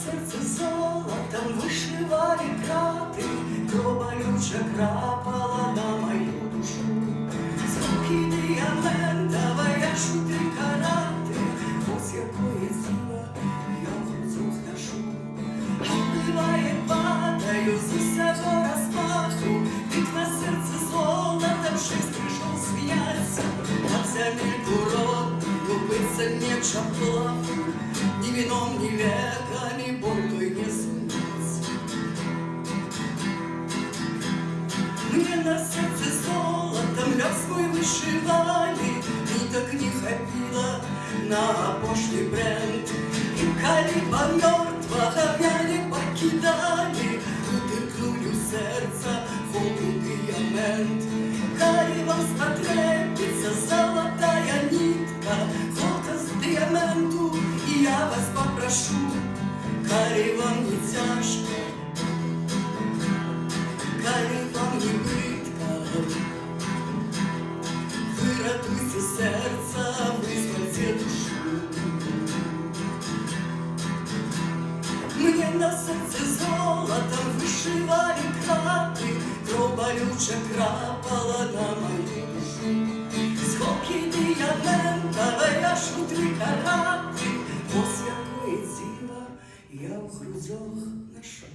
серце золотом вишивали крати, кров болюча крапала на мою душу. Звуки діаментової шути карати, ось якої зіла я в грудях ношу. Буває, падаю з усього розмаху, вікна серце золотом шесть прийшов сміяться, а земельку родную биться нечем плаху, ни вином, ни веками боль той не сунется. Мне на сердце золотом лёг свой вышивали, ниток не хапила на пошлый бренд. И калиба мертвого меня не покидали, утыкнули в сердце волну диамент. Калибом спотребится золотая нитка, золото с диаменту, и я вас попрошу, коли вам не тяжко, коли вам не пытка, выратуйте сердце, вызвольте душу. Мне на сердце золотом вышивали краты, кровь болюча крапала на мою душу. Скільки діаментової аж у 3 карати, ось якої зіла я в грудях ношу.